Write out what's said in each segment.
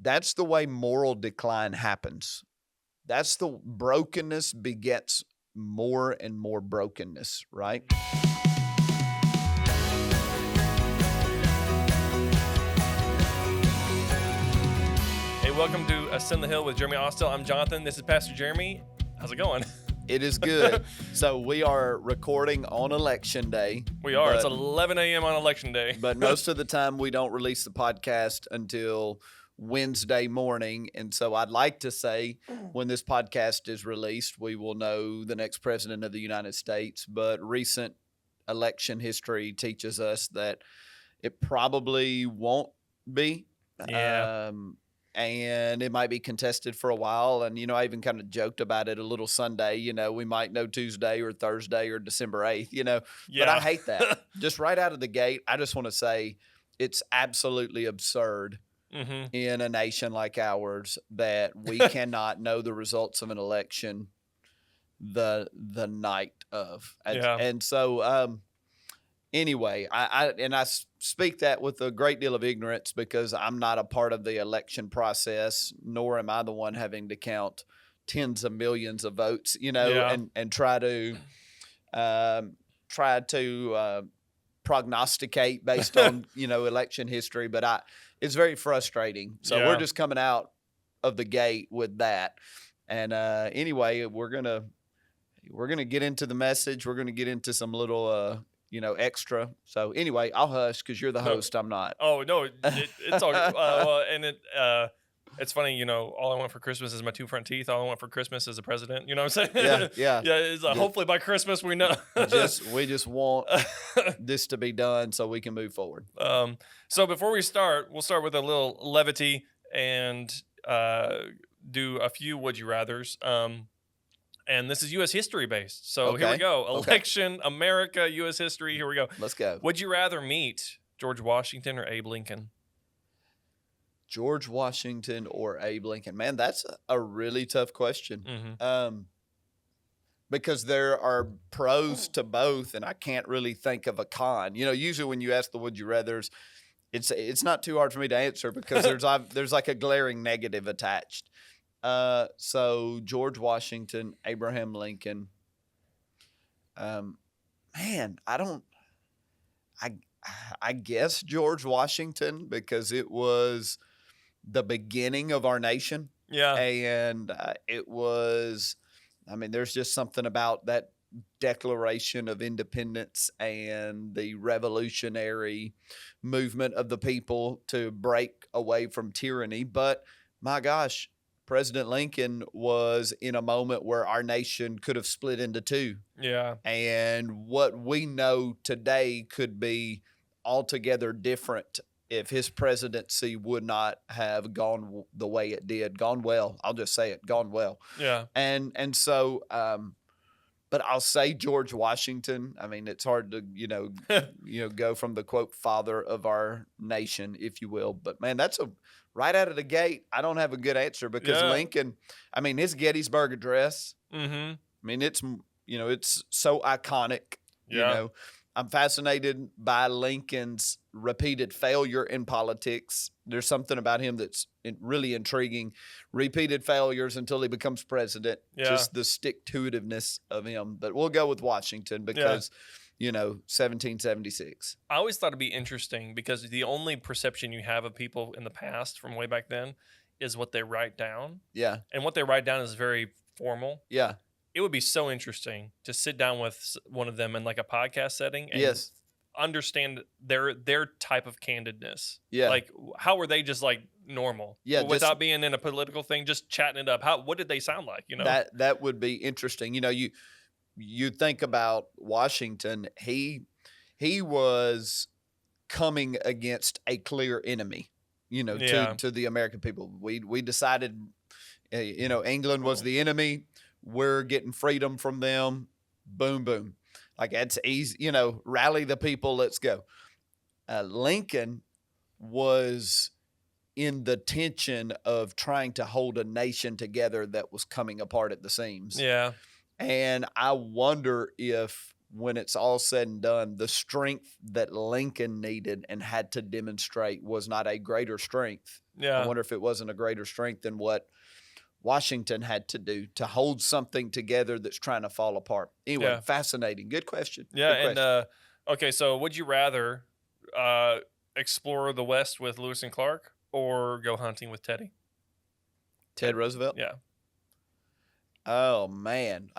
That's the way moral decline happens. That's the brokenness begets more and more brokenness, right? Hey, welcome to Ascend the Hill with Jeremy Austill. I'm Jonathan. This is Pastor Jeremy. How's it going? It is good. So we are recording on Election Day. We are. It's 11 a.m. on Election Day. But most of the time we don't release the podcast until Wednesday morning. And so I'd like to say when this podcast is released, we will know the next president of the United States. But recent election history teaches us that it probably won't be. Yeah. And it might be contested for a while. And, I even kind of joked about it a little Sunday. We might know Tuesday or Thursday or December 8th, Yeah. But I hate that. Just right out of the gate, I just want to say it's absolutely absurd in a nation like ours that we cannot know the results of an election the night of. And so anyway, I speak that with a great deal of ignorance because I'm not a part of the election process, nor am I the one having to count tens of millions of votes, and try to prognosticate based on, election history. But it's very frustrating. So we're just coming out of the gate with that. And anyway, we're gonna get into the message. We're gonna get into some little extra. So anyway, I'll hush because you're the host. I'm not. Oh no, it's all well, and it's funny. All I want for Christmas is my two front teeth. All I want for Christmas is a president. You know what I'm saying? Yeah. It's hopefully by Christmas we know. we just want this to be done so we can move forward. So before we start, we'll start with a little levity and do a few would you rathers. And this is U.S. history based. So Here we go. Election, America, U.S. history. Here we go. Let's go. Would you rather meet George Washington or Abe Lincoln? George Washington or Abe Lincoln? Man, that's a really tough question. Because there are pros to both, and I can't really think of a con. Usually when you ask the would you rathers, it's not too hard for me to answer because there's like a glaring negative attached. So George Washington, Abraham Lincoln. Man, I guess George Washington because it was the beginning of our nation. Yeah. And it was, there's just something about that Declaration of Independence and the revolutionary movement of the people to break away from tyranny. But my gosh, President Lincoln was in a moment where our nation could have split into two. Yeah. And what we know today could be altogether different if his presidency would not have gone the way it did. Gone well. I'll just say it. Gone well. Yeah. And so, but I'll say George Washington. It's hard to, go from the quote father of our nation, if you will. But man, that's right out of the gate. I don't have a good answer because Lincoln, his Gettysburg Address. It's so iconic. Yeah. I'm fascinated by Lincoln's repeated failure in politics. There's something about him that's really intriguing. Repeated failures until he becomes president. Yeah. Just the stick-to-itiveness of him. But we'll go with Washington because, 1776. I always thought it'd be interesting because the only perception you have of people in the past from way back then is what they write down. Yeah. And what they write down is very formal. Yeah. It would be so interesting to sit down with one of them in like a podcast setting and understand their type of candidness. Yeah. Like, how were they just like normal? Yeah. Without being in a political thing, just chatting it up. What did they sound like? That would be interesting. You think about Washington, he was coming against a clear enemy, to the American people. We decided, England was the enemy. We're getting freedom from them. Boom, boom. Like, that's easy, rally the people, let's go. Lincoln was in the tension of trying to hold a nation together that was coming apart at the seams. Yeah. And I wonder if when it's all said and done, the strength that Lincoln needed and had to demonstrate was not a greater strength. I wonder if it wasn't a greater strength than what Washington had to do to hold something together that's trying to fall apart. Anyway, fascinating. Good question. Yeah, Good question. Okay, so would you rather explore the West with Lewis and Clark or go hunting with Teddy? Ted Roosevelt? Yeah. Oh man,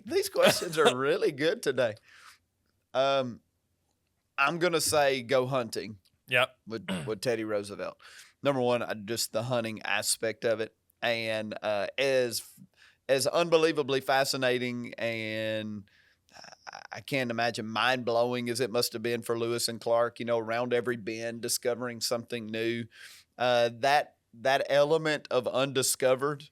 these questions are really good today. I'm gonna say go hunting. Yep. with Teddy Roosevelt. Number one, just the hunting aspect of it, and as unbelievably fascinating and I can't imagine mind blowing as it must have been for Lewis and Clark. Around every bend, discovering something new. That element of undiscovered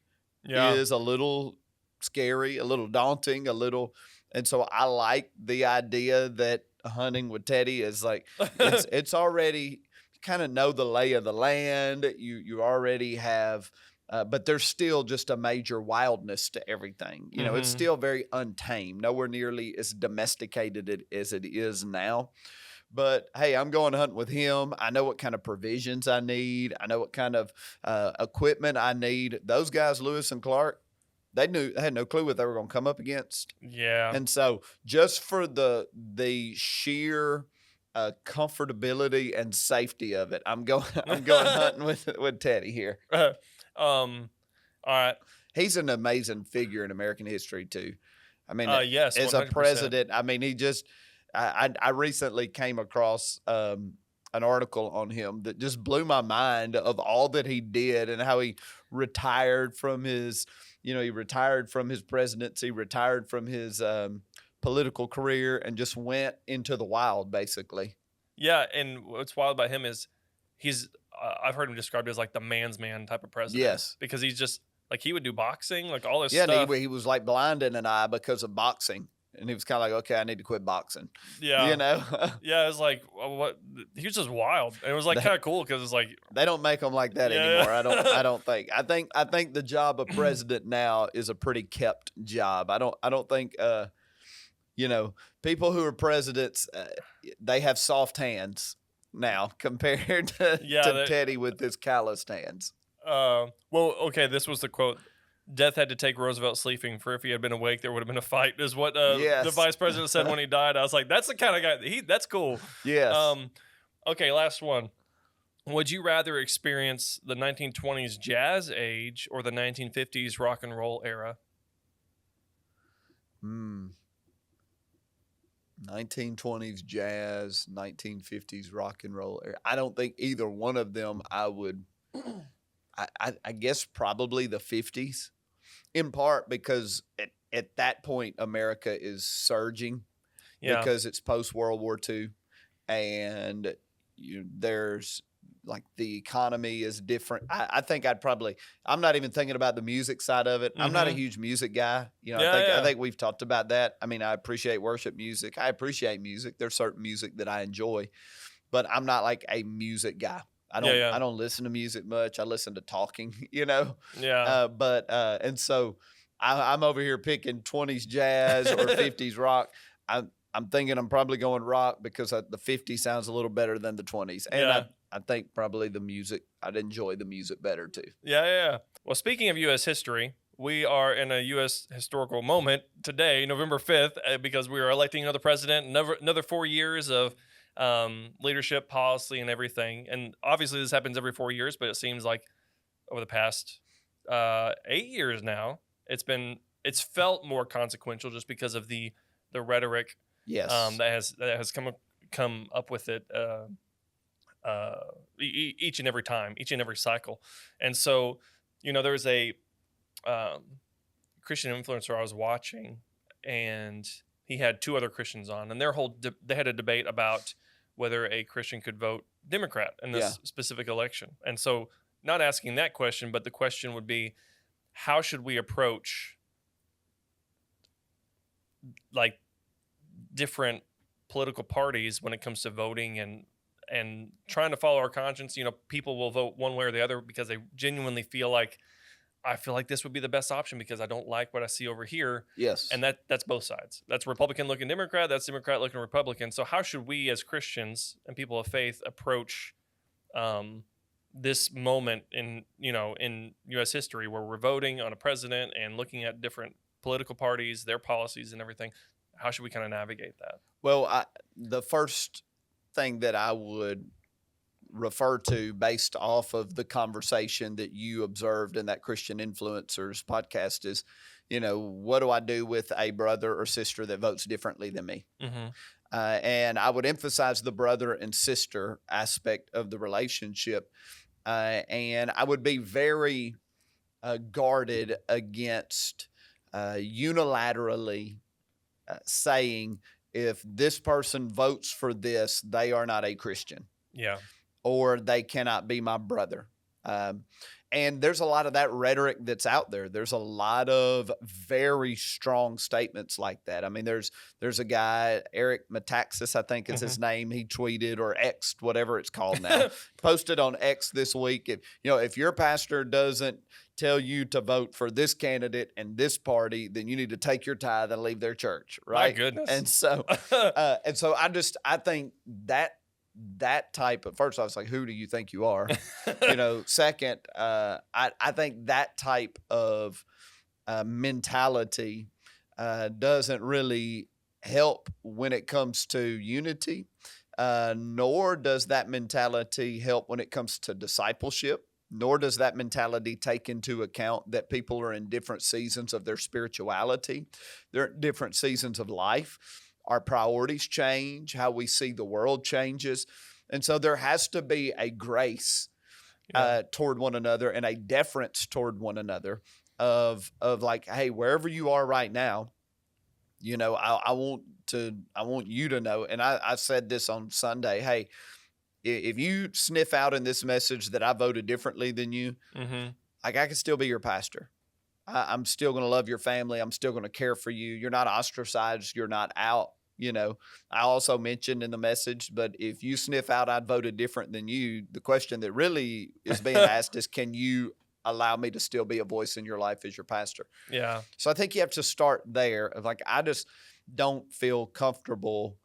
is a little scary, a little daunting, and so I like the idea that hunting with Teddy is like it's already kind of know the lay of the land. You already have, but there's still just a major wildness to everything. It's still very untamed, nowhere nearly as domesticated as it is now. But hey, I'm going hunting with him. I know what kind of provisions I need. I know what kind of equipment I need. Those guys, Lewis and Clark, they had no clue what they were going to come up against. Yeah. And so just for the sheer comfortability and safety of it, I'm going hunting with Teddy here. All right. He's an amazing figure in American history too. I mean, yes, as 100%. a president, I mean, he just I recently came across an article on him that just blew my mind of all that he did and how he retired from his, he retired from his presidency, retired from his political career, and just went into the wild, basically. Yeah, and what's wild about him is he's I've heard him described as like the man's man type of president. Yes. Because he's just like he would do boxing, like all this stuff. Yeah, he was like blind in an eye because of boxing. And he was kind of like, okay, I need to quit boxing. Yeah. Yeah, it was like, what? He was just wild. And it was like kind of cool because it's like. They don't make them like that anymore. I don't think. I think the job of president now is a pretty kept job. I don't think, people who are presidents, they have soft hands now compared to Teddy with his calloused hands. Well, okay, this was the quote. Death had to take Roosevelt sleeping, for if he had been awake, there would have been a fight, is what the vice president said when he died. I was like, that's the kind of guy, that's cool. Yes. Okay, last one. Would you rather experience the 1920s jazz age or the 1950s rock and roll era? 1920s jazz, 1950s rock and roll era. I don't think either one of them I would... I guess probably the 50s, in part because at that point America is surging because it's post World War II, and there's like the economy is different. I think I'm not even thinking about the music side of it. I'm not a huge music guy. I think we've talked about that. I mean, I appreciate worship music. I appreciate music. There's certain music that I enjoy, but I'm not like a music guy. I don't listen to music much. I listen to talking, Yeah. And so I'm over here picking 20s jazz or 50s rock. I'm thinking I'm probably going rock because the 50s sounds a little better than the 20s. And I think probably the music, I'd enjoy the music better too. Yeah. Well, speaking of U.S. history, we are in a U.S. historical moment today, November 5th, because we are electing another president, another 4 years of leadership, policy, and everything. And obviously this happens every 4 years, but it seems like over the past 8 years now, it's felt more consequential just because of the rhetoric that has come up with it each and every time, each and every cycle. And so, there was a Christian influencer I was watching, and he had two other Christians on, and they had a debate about whether a Christian could vote Democrat in this specific election. And so, not asking that question, but the question would be, how should we approach like different political parties when it comes to voting and trying to follow our conscience? People will vote one way or the other because they genuinely feel like I feel like this would be the best option because I don't like what I see over here. Yes. And that's both sides. That's Republican looking Democrat. That's Democrat looking Republican. So how should we as Christians and people of faith approach this moment in U.S. history where we're voting on a president and looking at different political parties, their policies and everything? How should we kind of navigate that? Well, the first thing that I would refer to based off of the conversation that you observed in that Christian Influencers podcast is, what do I do with a brother or sister that votes differently than me? Mm-hmm. And I would emphasize the brother and sister aspect of the relationship. And I would be very guarded against unilaterally saying, if this person votes for this, they are not a Christian. Yeah. Or they cannot be my brother. And there's a lot of that rhetoric that's out there. There's a lot of very strong statements like that. I mean, there's a guy, Eric Metaxas, I think is his name. He tweeted or X'd, whatever it's called now, posted on X this week. If your pastor doesn't tell you to vote for this candidate and this party, then you need to take your tithe and leave their church, right? My goodness. And so, I think that type of, first I was like, who do you think you are? Second, I think that type of mentality doesn't really help when it comes to unity, nor does that mentality help when it comes to discipleship, nor does that mentality take into account that people are in different seasons of their spirituality. They're at different seasons of life. Our priorities change, how we see the world changes. And so there has to be a grace toward one another and a deference toward one another of like, hey, wherever you are right now, I want you to know. And I said this on Sunday, hey, if you sniff out in this message that I voted differently than you, like I can still be your pastor. I'm still going to love your family. I'm still going to care for you. You're not ostracized. You're not out. I also mentioned in the message, but if you sniff out I'd voted different than you, the question that really is being asked is, can you allow me to still be a voice in your life as your pastor? Yeah. So I think you have to start there of like, I just don't feel comfortable.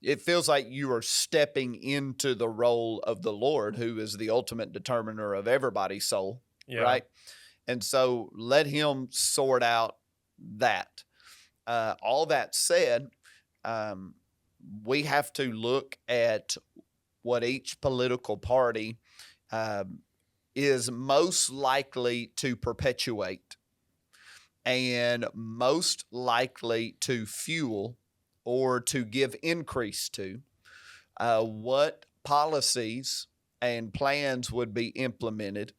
It feels like you are stepping into the role of the Lord, who is the ultimate determiner of everybody's soul. Yeah. Right. And so let him sort out that. All that said, we have to look at what each political party is most likely to perpetuate and most likely to fuel or to give increase to. What policies and plans would be implemented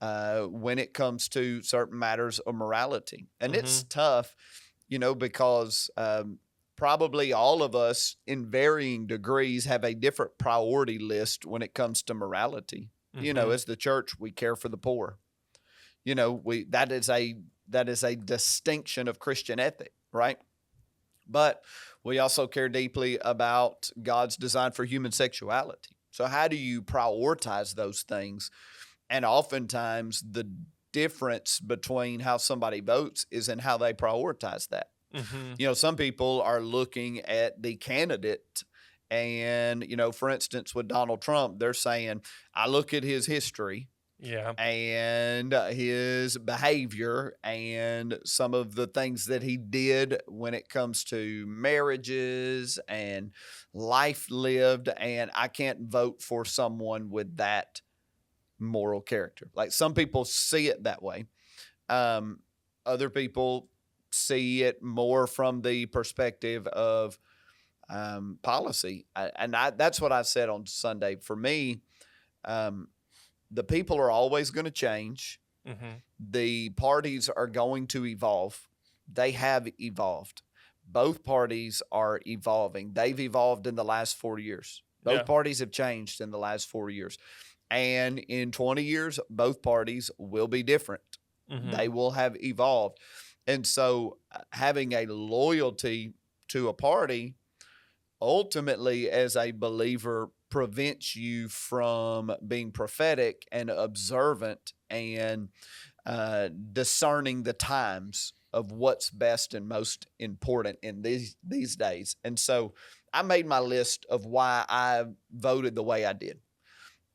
when it comes to certain matters of morality. And it's tough, because probably all of us in varying degrees have a different priority list when it comes to morality. As the church, we care for the poor. That is a distinction of Christian ethic, right? But we also care deeply about God's design for human sexuality. So how do you prioritize those things? And oftentimes the difference between how somebody votes is in how they prioritize that. Some people are looking at the candidate and, for instance, with Donald Trump, they're saying, I look at his history and his behavior and some of the things that he did when it comes to marriages and life lived, and I can't vote for someone with that moral character. Like some people see it that way. Other people see it more from the perspective of policy. That's what I said on Sunday. For me, the people are always going to change. The parties are going to evolve. They have evolved. Both parties are evolving. They've evolved in the last 4 years. Both parties have changed in the last 4 years. And in 20 years, both parties will be different. They will have evolved. And so having a loyalty to a party ultimately as a believer prevents you from being prophetic and observant and discerning the times of what's best and most important in these days. And so I made my list of why I voted the way I did.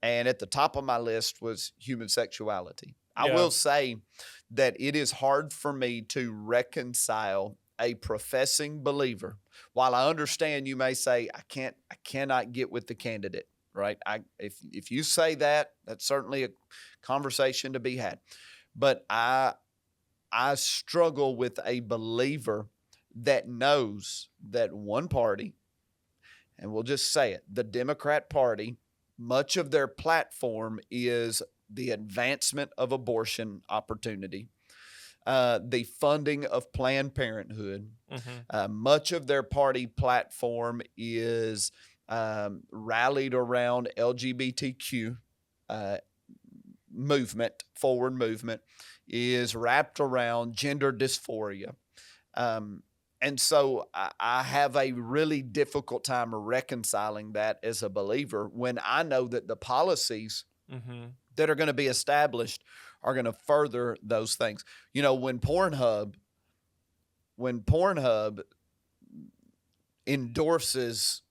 And at the top of my list was human sexuality. I will say that it is hard for me to reconcile a professing believer. While I understand you may say, I cannot get with the candidate, right? If you say that, that's certainly a conversation to be had. But I struggle with a believer that knows that one party, and we'll just say it, the Democrat Party, much of their platform is the advancement of abortion opportunity, the funding of Planned Parenthood. Much of their party platform is rallied around LGBTQ forward movement, is wrapped around gender dysphoria. And so I have a really difficult time reconciling that as a believer when I know that the policies that are going to be established are going to further those things. You know, when Pornhub endorses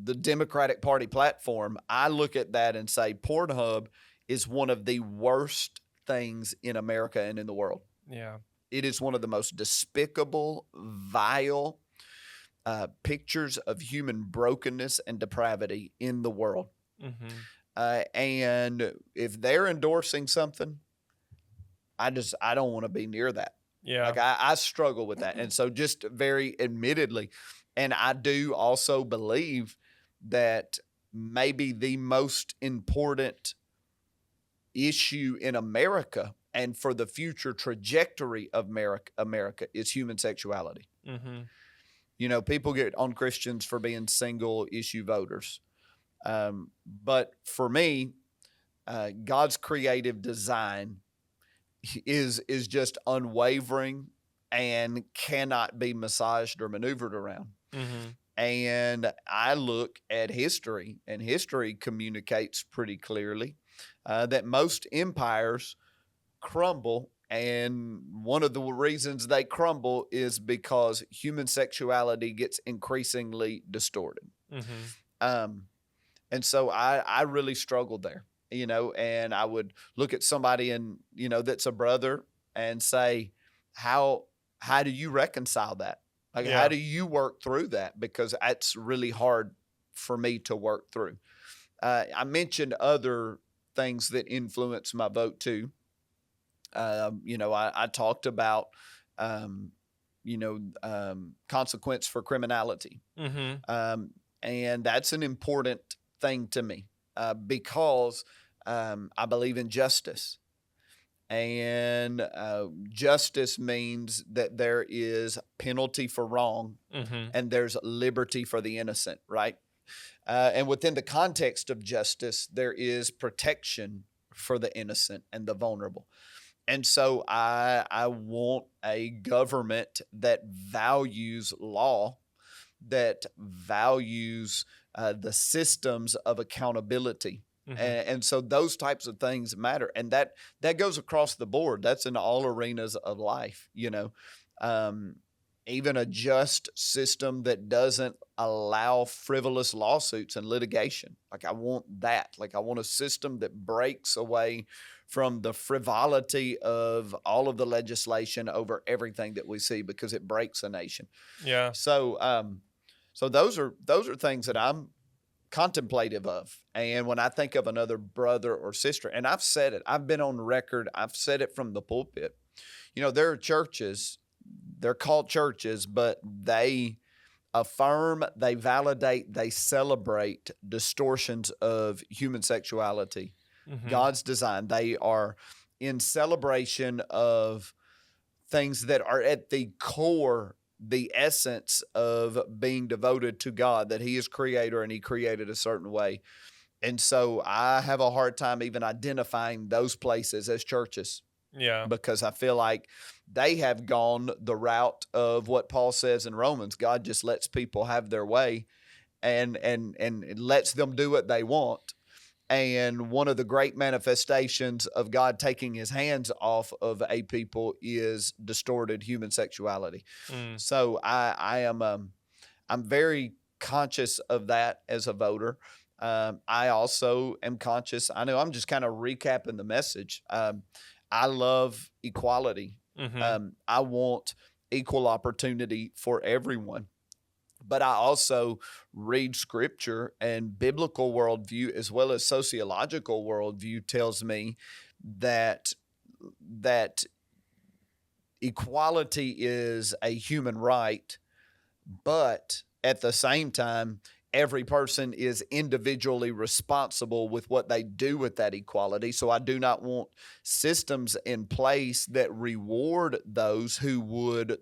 the Democratic Party platform, I look at that and say Pornhub is one of the worst things in America and in the world. Yeah. It is one of the most despicable, vile pictures of human brokenness and depravity in the world. And if they're endorsing something, I don't want to be near that. Yeah. Like I struggle with that. And so just very admittedly, and I do also believe that maybe the most important issue in America and for the future trajectory of America is human sexuality. You know, people get on Christians for being single issue voters. But for me, God's creative design is just unwavering and cannot be massaged or maneuvered around. And I look at history, and history communicates pretty clearly that most empires crumble, and one of the reasons they crumble is because human sexuality gets increasingly distorted. And so I really struggled there, you know, and I would look at somebody and, you know, that's a brother and say, how do you reconcile that? Like, how do you work through that? Because that's really hard for me to work through. I mentioned other things that influence my vote too. You know, I talked about, consequence for criminality. And that's an important thing to me because I believe in justice. And justice means that there is penalty for wrong and there's liberty for the innocent, right? And within the context of justice, there is protection for the innocent and the vulnerable. And so I want a government that values law, that values the systems of accountability. And so those types of things matter. And that goes across the board. That's in all arenas of life, you know. Even a just system that doesn't allow frivolous lawsuits and litigation. Like, I want that. Like, I want a system that breaks away from the frivolity of all of the legislation over everything that we see, because it breaks a nation. Yeah. So those are things that I'm contemplative of. And when I think of another brother or sister, and I've said it, I've been on record, I've said it from the pulpit. You know, there are churches, they're called churches, but they affirm, they validate, they celebrate distortions of human sexuality, God's design. They are in celebration of things that are at the core, the essence of being devoted to God, that He is creator and He created a certain way. And so I have a hard time even identifying those places as churches. Yeah. Because I feel like they have gone the route of what Paul says in Romans. God just lets people have their way. and lets them do what they want. And one of the great manifestations of God taking his hands off of a people is distorted human sexuality. So I'm very conscious of that as a voter. I also am conscious. I know I'm just kind of recapping the message. I love equality. I want equal opportunity for everyone. But I also read scripture, and biblical worldview as well as sociological worldview tells me that equality is a human right, but at the same time, every person is individually responsible with what they do with that equality. So I do not want systems in place that reward those who would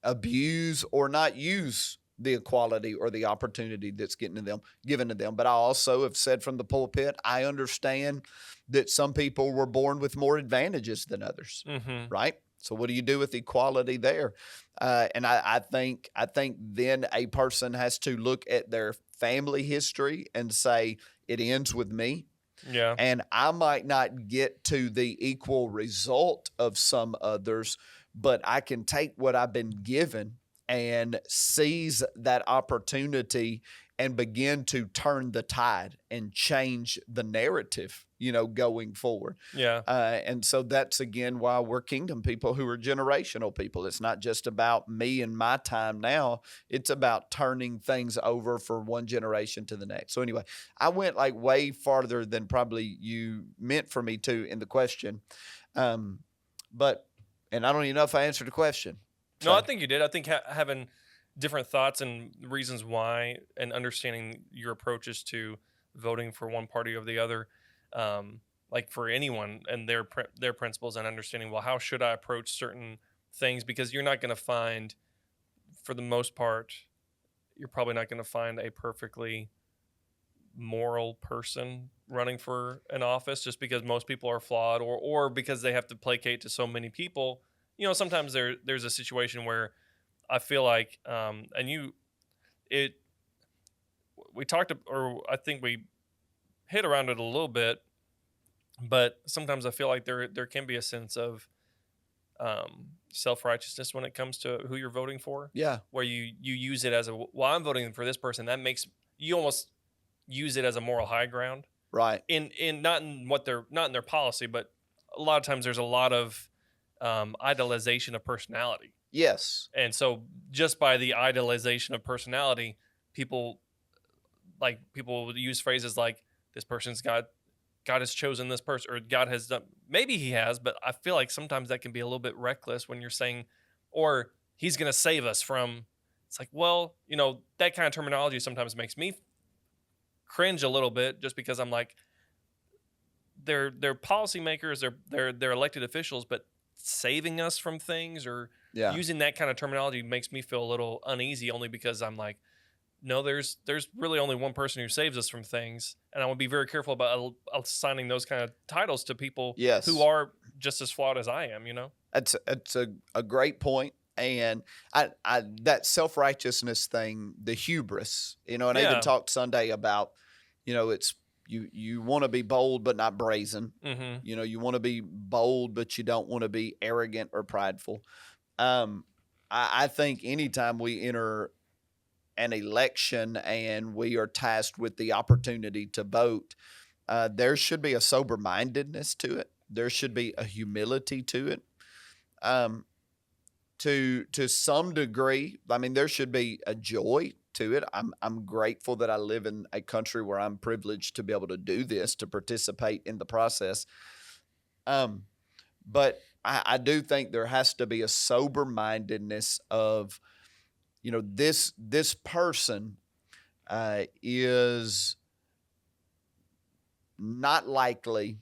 abuse or not use the equality or the opportunity that's given to them. But I also have said from the pulpit, I understand that some people were born with more advantages than others, right? So what do you do with equality there? And I think then a person has to look at their family history and say, it ends with me. Yeah. And I might not get to the equal result of some others, but I can take what I've been given and seize that opportunity and begin to turn the tide and change the narrative, going forward. Yeah. And so that's, again, why we're kingdom people who are generational people. It's not just about me and my time now. It's about turning things over for one generation to the next. So anyway, I went like way farther than probably you meant for me to in the question. And I don't even know if I answered the question. No, I think you did. I think having different thoughts and reasons why, and understanding your approaches to voting for one party or the other, like for anyone and their principles, and understanding, well, how should I approach certain things? Because you're not going to find, for the most part, you're probably not going to find a perfectly moral person running for an office, just because most people are flawed, or because they have to placate to so many people. Sometimes there's a situation where I feel like, we talked, or I think we hit around it a little bit, but sometimes I feel like there can be a sense of self-righteousness when it comes to who you're voting for. Yeah. Where you use it as I'm voting for this person. That makes you almost use it as a moral high ground. Right. Not in their policy, but a lot of times there's a lot of idolization of personality. Yes. And so just by the idolization of personality, people use phrases like, this person's God has chosen this person, or God has done, maybe he has, but I feel like sometimes that can be a little bit reckless when you're saying, or he's going to save us from, it's like, well, that kind of terminology sometimes makes me cringe a little bit, just because I'm like, they're policymakers, they're elected officials, but saving us from things, or using that kind of terminology makes me feel a little uneasy, only because I'm like, no, there's really only one person who saves us from things, and I want to be very careful about assigning those kind of titles to people who are just as flawed as I am. It's a great point. And I that self-righteousness thing, the hubris, and I even talked Sunday about, it's you want to be bold but not brazen. You want to be bold, but you don't want to be arrogant or prideful. I think anytime we enter an election and we are tasked with the opportunity to vote, there should be a sober-mindedness to it. There should be a humility to it. To some degree, I mean, there should be a joy to it. I'm grateful that I live in a country where I'm privileged to be able to do this, to participate in the process. But I do think there has to be a sober-mindedness of, this person is not likely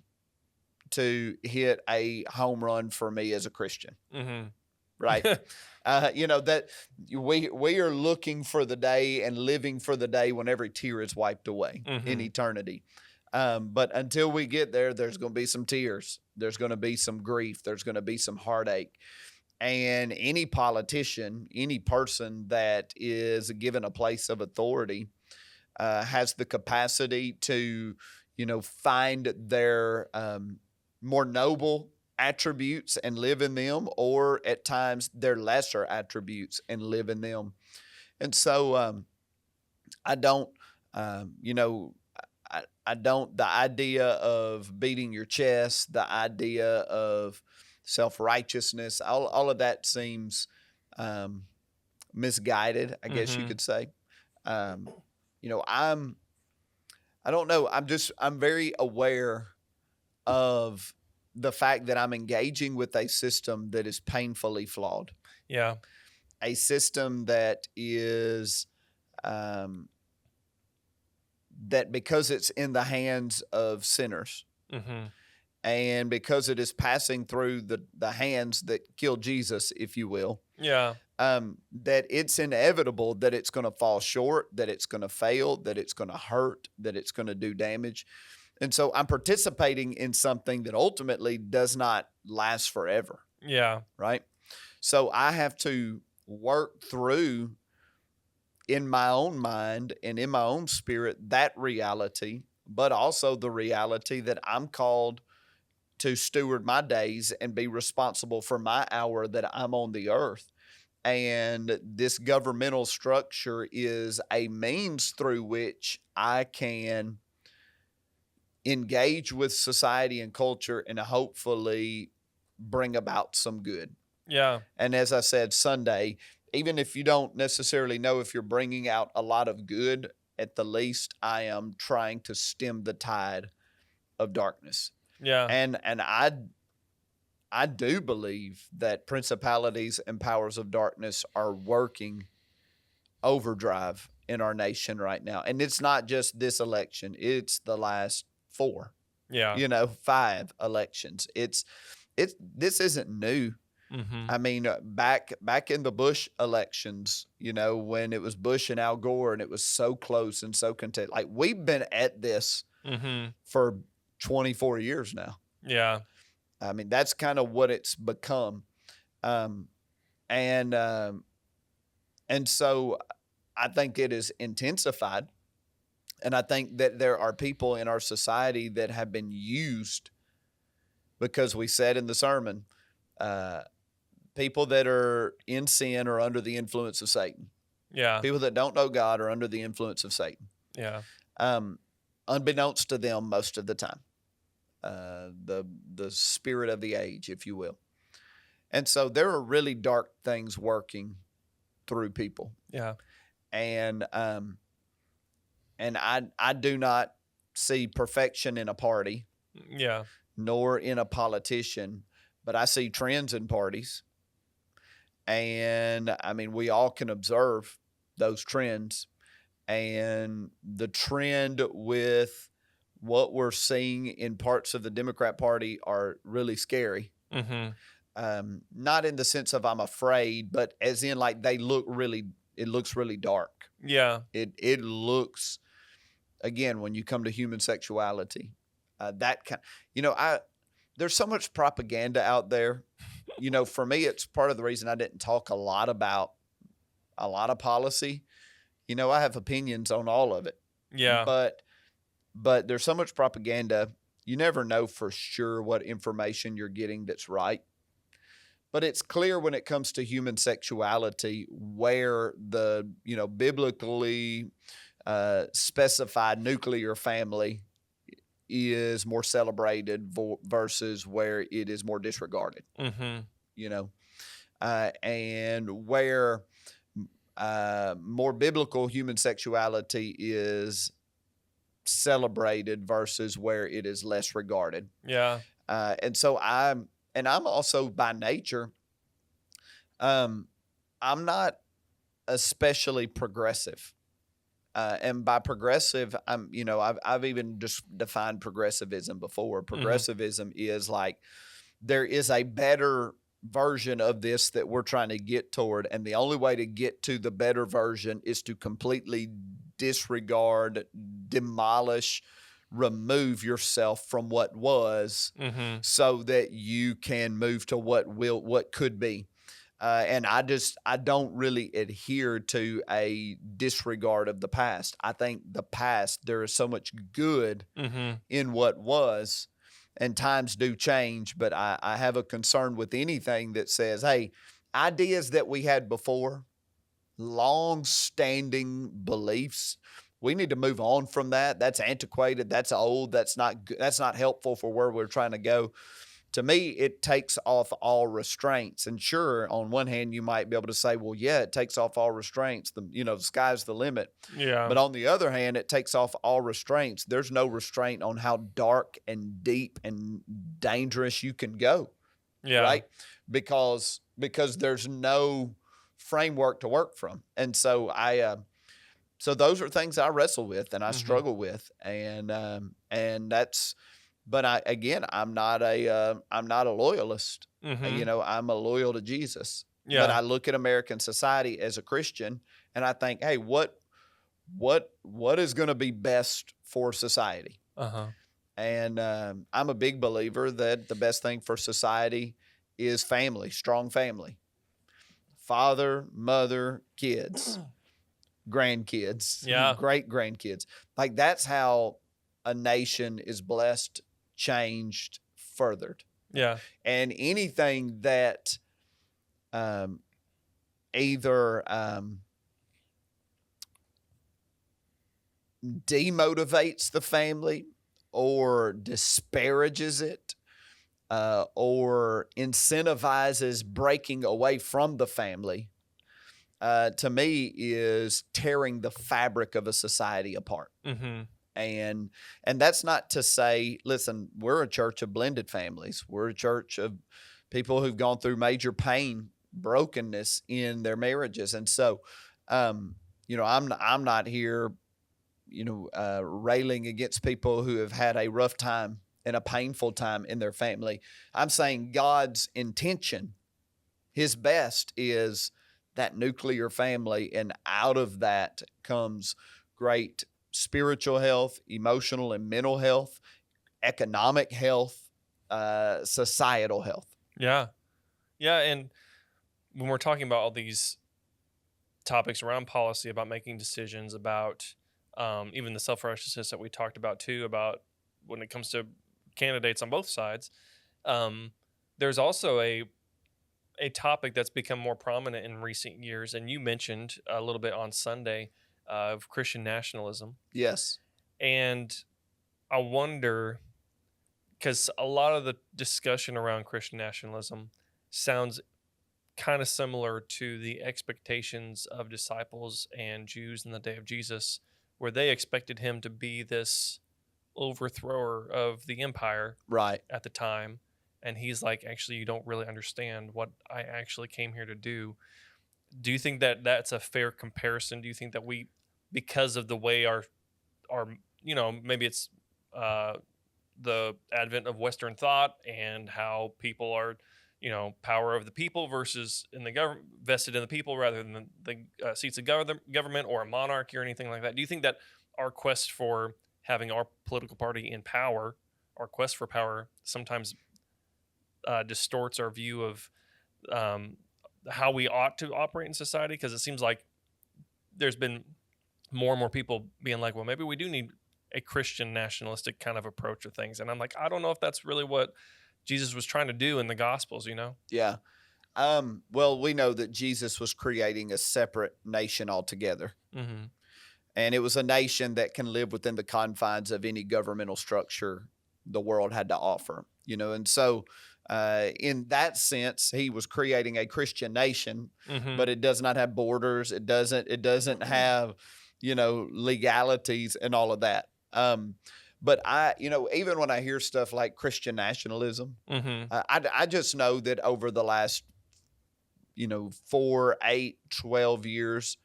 to hit a home run for me as a Christian. Right. That we are looking for the day and living for the day when every tear is wiped away in eternity. But until we get there, there's going to be some tears. There's going to be some grief. There's going to be some heartache. And any politician, any person that is given a place of authority has the capacity to, find their more noble attributes and live in them, or at times their lesser attributes and live in them. And so I don't, I don't, the idea of beating your chest, the idea of self-righteousness, all of that seems misguided, I guess you could say. I don't know. I'm very aware of the fact that I'm engaging with a system that is painfully flawed. Yeah. A system that is, that because it's in the hands of sinners, and because it is passing through the hands that killed Jesus, if you will, that it's inevitable that it's going to fall short, that it's going to fail, that it's going to hurt, that it's going to do damage. And so I'm participating in something that ultimately does not last forever. Yeah. Right? So I have to work through, in my own mind and in my own spirit, that reality, but also the reality that I'm called to steward my days and be responsible for my hour that I'm on the earth. And this governmental structure is a means through which I can engage with society and culture and hopefully bring about some good. Yeah. And as I said, Sunday, even if you don't necessarily know if you're bringing out a lot of good, at the least I am trying to stem the tide of darkness. Yeah. And I do believe that principalities and powers of darkness are working overdrive in our nation right now. And it's not just this election, it's the last 4. Yeah. 5 elections. This isn't new. I mean, back in the Bush elections, when it was Bush and Al Gore and it was so close and so contested, like we've been at this for 24 years now. Yeah. I mean, that's kind of what it's become. And so I think it is intensified. And I think that there are people in our society that have been used, because we said in the sermon, people that are in sin are under the influence of Satan. Yeah. People that don't know God are under the influence of Satan. Yeah. Unbeknownst to them most of the time. The spirit of the age, if you will. And so there are really dark things working through people. Yeah. And I do not see perfection in a party. Yeah. Nor in a politician, but I see trends in parties. And I mean, we all can observe those trends, and the trend with what we're seeing in parts of the Democrat Party are really scary. Not in the sense of I'm afraid, but as in like it looks really dark. Yeah. It looks, again, when you come to human sexuality, that kind, there's so much propaganda out there. For me, it's part of the reason I didn't talk a lot about a lot of policy. I have opinions on all of it. Yeah. But there's so much propaganda. You never know for sure what information you're getting that's right. But it's clear when it comes to human sexuality where the, biblically specified nuclear family is more celebrated versus where it is more disregarded. And where more biblical human sexuality is celebrated versus where it is less regarded. Yeah. And so I'm also by nature, I'm not especially progressive. And by progressive, I've even just defined progressivism before. Progressivism is like there is a better version of this that we're trying to get toward, and the only way to get to the better version is to completely disregard, demolish, remove yourself from what was, so that you can move to what could be. And I don't really adhere to a disregard of the past. I think the past, there is so much good in what was, and times do change. But I have a concern with anything that says, hey, ideas that we had before, long-standing beliefs, we need to move on from that. That's antiquated. That's old. That's not good. That's not helpful for where we're trying to go. To me, it takes off all restraints. And sure, on one hand, you might be able to say, well, yeah, it takes off all restraints. The sky's the limit. Yeah. But on the other hand, it takes off all restraints. There's no restraint on how dark and deep and dangerous you can go. Yeah. Right? Because there's no framework to work from. And so so those are things I wrestle with and I struggle with. And that's, but I'm not a loyalist. I'm a loyal to Jesus. Yeah. But I look at American society as a Christian and I think, hey, what is going to be best for society? And I'm a big believer that the best thing for society is family, strong family. Father, mother, kids, grandkids, great grandkids. Like that's how a nation is blessed, changed, furthered. Yeah. And anything that either demotivates the family or disparages it or incentivizes breaking away from the family, to me is tearing the fabric of a society apart. And that's not to say, listen, we're a church of blended families. We're a church of people who've gone through major pain, brokenness in their marriages. And so, I'm not here, railing against people who have had a rough time and a painful time in their family. I'm saying God's intention, his best, is that nuclear family. And out of that comes great spiritual health, emotional and mental health, economic health, societal health. Yeah. Yeah. And when we're talking about all these topics around policy, about making decisions, about even the self-righteousness that we talked about too, about when it comes to candidates on both sides, there's also a topic that's become more prominent in recent years, and you mentioned a little bit on Sunday, of Christian nationalism. Yes. And I wonder, because a lot of the discussion around Christian nationalism sounds kind of similar to the expectations of disciples and Jews in the day of Jesus, where they expected him to be this overthrower of the empire at the time. And he's like, actually, you don't really understand what I actually came here to do. Do you think that that's a fair comparison? Do you think that we, because of the way our maybe it's the advent of Western thought and how people are, power of the people versus in the government, vested in the people rather than the seats of government or a monarchy or anything like that. Do you think that our quest for having our political party in power, our quest for power, sometimes distorts our view of how we ought to operate in society? Because it seems like there's been more and more people being like, well, maybe we do need a Christian nationalistic kind of approach to things. And I'm like, I don't know if that's really what Jesus was trying to do in the Gospels, Yeah. Well, we know that Jesus was creating a separate nation altogether. And it was a nation that can live within the confines of any governmental structure the world had to offer, and so in that sense, he was creating a Christian nation, but it does not have borders. It doesn't have, legalities and all of that. But even when I hear stuff like Christian nationalism, I just know that over the last, 4, 8, 12 years,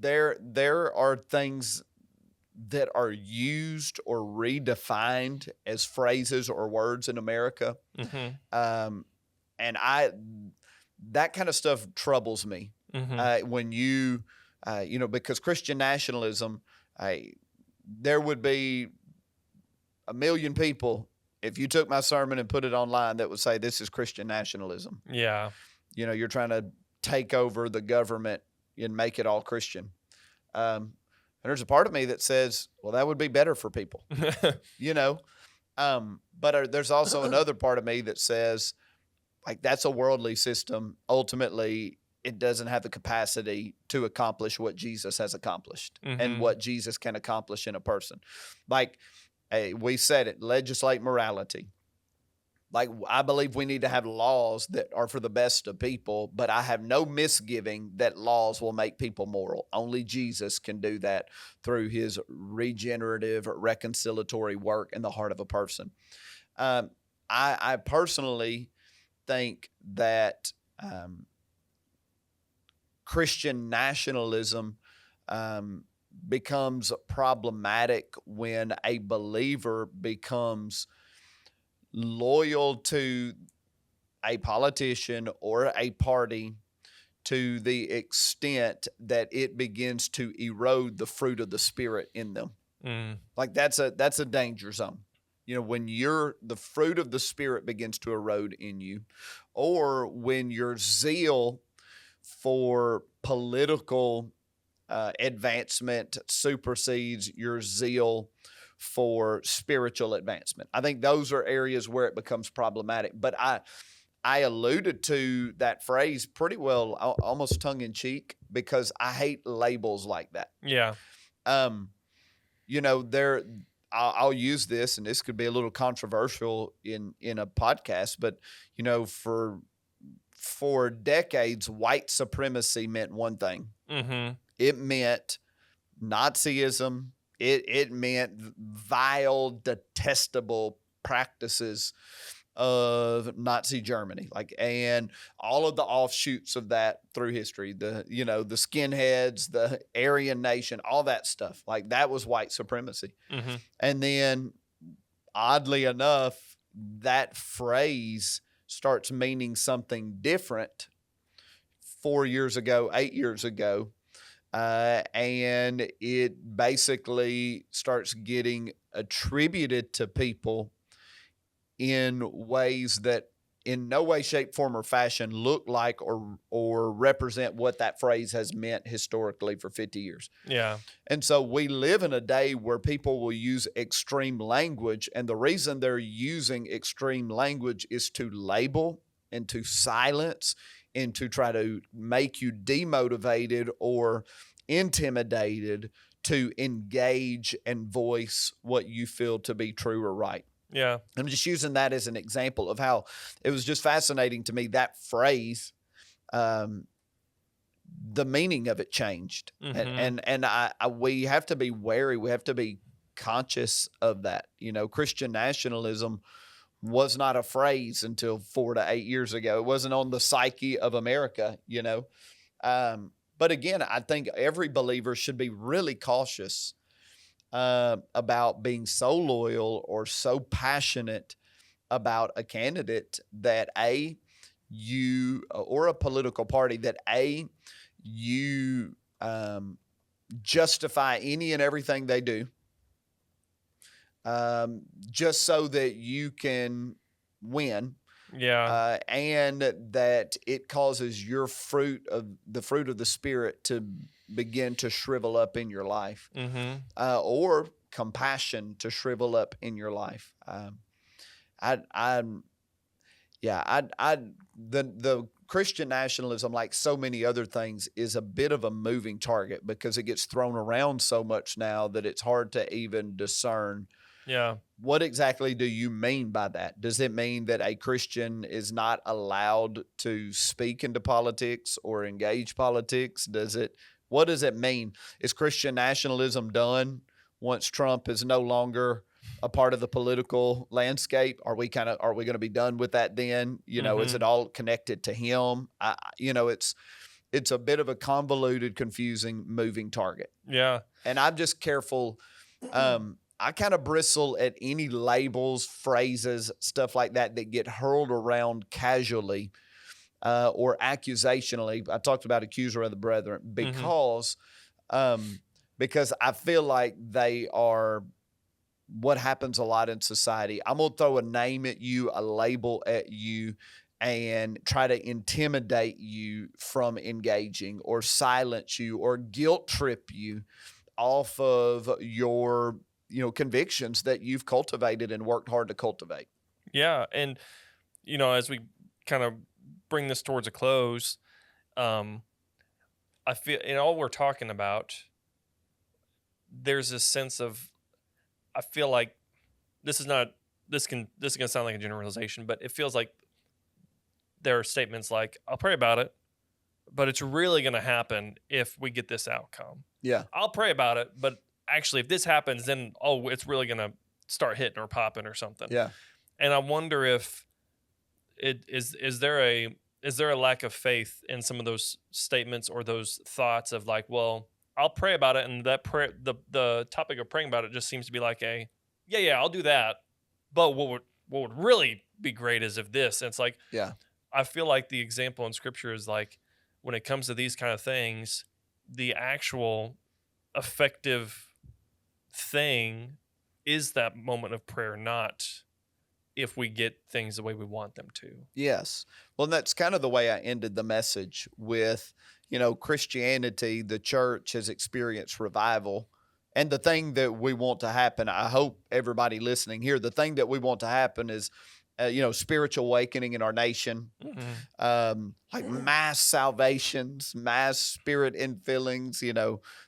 there are things that are used or redefined as phrases or words in America. And that kind of stuff troubles me. When because Christian nationalism, there would be 1 million people if you took my sermon and put it online, that would say this is Christian nationalism. Yeah. You're trying to take over the government and make it all Christian. And there's a part of me that says, well, that would be better for people, but there's also another part of me that says, like, that's a worldly system. Ultimately, it doesn't have the capacity to accomplish what Jesus has accomplished and what Jesus can accomplish in a person. Like, we said it, legislate morality. Like, I believe we need to have laws that are for the best of people, but I have no misgiving that laws will make people moral. Only Jesus can do that through his regenerative, reconciliatory work in the heart of a person. I personally think that Christian nationalism becomes problematic when a believer becomes loyal to a politician or a party to the extent that it begins to erode the fruit of the Spirit in them. Like, that's a danger zone. When the fruit of the Spirit begins to erode in you, or when your zeal for political advancement supersedes your zeal for spiritual advancement. I think those are areas where it becomes problematic. But I alluded to that phrase pretty well, almost tongue in cheek, because I hate labels like that. Yeah. I'll use this, and this could be a little controversial in a podcast, but for decades, white supremacy meant one thing. It meant Nazism. It meant vile, detestable practices of Nazi Germany, and all of the offshoots of that through history, the skinheads, the Aryan nation, all that stuff. Like, that was white supremacy. And then, oddly enough, that phrase starts meaning something different 4 years ago, 8 years ago. And it basically starts getting attributed to people in ways that in no way, shape, form, or fashion look like or represent what that phrase has meant historically for 50 years. Yeah. And so we live in a day where people will use extreme language, and the reason they're using extreme language is to label and to silence and to try to make you demotivated or intimidated to engage and voice what you feel to be true or right. Yeah. I'm just using that as an example of how it was just fascinating to me, that phrase, the meaning of it changed. And we have to be wary. We have to be conscious of that. Christian nationalism was not a phrase until 4 to 8 years ago. It wasn't on the psyche of America, But again, I think every believer should be really cautious about being so loyal or so passionate about a candidate that you or a political party that you justify any and everything they do, just so that you can win. Yeah. And that it causes the fruit of the Spirit to begin to shrivel up in your life, or compassion to shrivel up in your life. The Christian nationalism, like so many other things, is a bit of a moving target because it gets thrown around so much now that it's hard to even discern. Yeah. What exactly do you mean by that? Does it mean that a Christian is not allowed to speak into politics or engage politics? What does it mean? Is Christian nationalism done once Trump is no longer a part of the political landscape? Are we going to be done with that then? Is it all connected to him? It's a bit of a convoluted, confusing, moving target. Yeah. And I'm just careful. I kind of bristle at any labels, phrases, stuff like that get hurled around casually or accusationally. I talked about accuser of the brethren because I feel like they are what happens a lot in society. I'm going to throw a name at you, a label at you, and try to intimidate you from engaging, or silence you, or guilt trip you off of your, convictions that you've cultivated and worked hard to cultivate. Yeah. And, as we kind of bring this towards a close, I feel in all we're talking about, there's this sense of, I feel like this can sound like a generalization, but it feels like there are statements like, I'll pray about it, but it's really going to happen if we get this outcome. Yeah. I'll pray about it, but actually if this happens, then, it's really going to start hitting or popping or something. Yeah. And I wonder if is there a lack of faith in some of those statements or those thoughts of like, well, I'll pray about it, and that prayer, the topic of praying about it just seems to be like I'll do that, but what would really be great is if this. And it's like, yeah, I feel like the example in Scripture is like, when it comes to these kind of things, the actual effective thing is that moment of prayer, not if we get things the way we want them to. Yes. Well, that's kind of the way I ended the message with, Christianity, the church has experienced revival. And the thing that we want to happen, I hope everybody listening here, the thing that we want to happen is, spiritual awakening in our nation, like mass salvations, mass spirit infillings,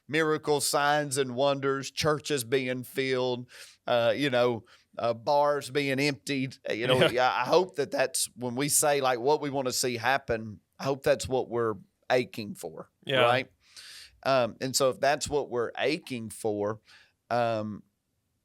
miracles, signs and wonders, churches being filled, bars being emptied. I hope that's when we say like what we want to see happen. I hope that's what we're aching for. Yeah. Right. And so if that's what we're aching for,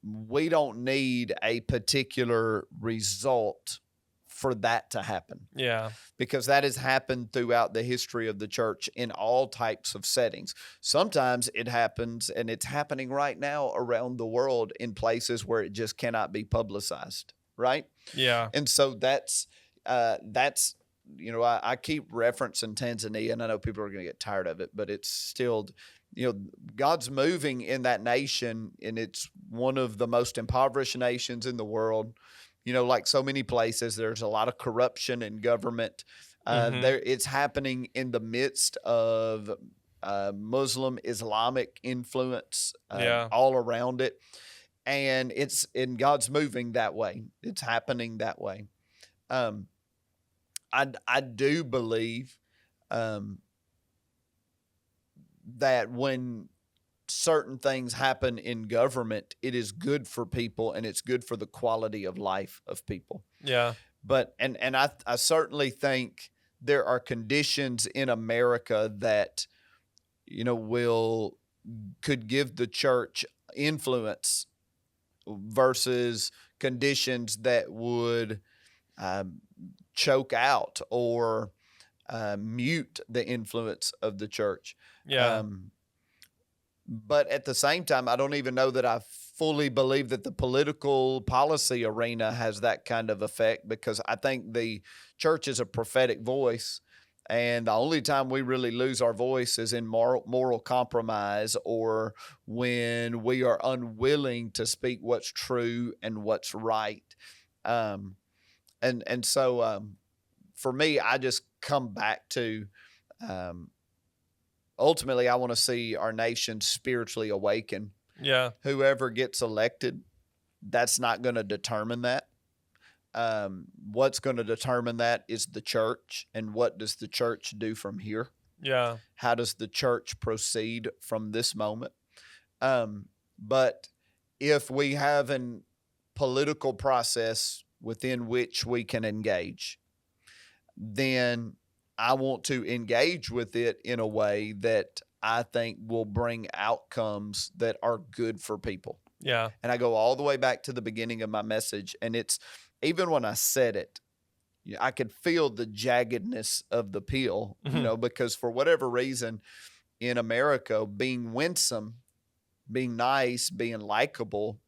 we don't need a particular result for that to happen. Yeah. Because that has happened throughout the history of the church in all types of settings. Sometimes it happens, and it's happening right now around the world in places where it just cannot be publicized, right? Yeah. And so that's I keep referencing Tanzania, and I know people are going to get tired of it, but it's still, God's moving in that nation, and it's one of the most impoverished nations in the world. Like so many places, there's a lot of corruption in government. It's happening in the midst of Muslim Islamic influence all around it. And God's moving that way. It's happening that way. I do believe that when certain things happen in government, it is good for people, and it's good for the quality of life of people. Yeah. But and I certainly think there are conditions in America that could give the church influence versus conditions that would choke out or mute the influence of the church. Yeah. But at the same time, I don't even know that I fully believe that the political policy arena has that kind of effect, because I think the church is a prophetic voice. And the only time we really lose our voice is in moral compromise, or when we are unwilling to speak what's true and what's right. And so for me, I just come back to ultimately, I want to see our nation spiritually awaken. Yeah. Whoever gets elected, that's not going to determine that. What's going to determine that is the church, and what does the church do from here? Yeah. How does the church proceed from this moment? But if we have a political process within which we can engage, then I want to engage with it in a way that I think will bring outcomes that are good for people. Yeah. And I go all the way back to the beginning of my message. And it's, even when I said it, I could feel the jaggedness of the peel, because for whatever reason in America, being winsome, being nice, being likable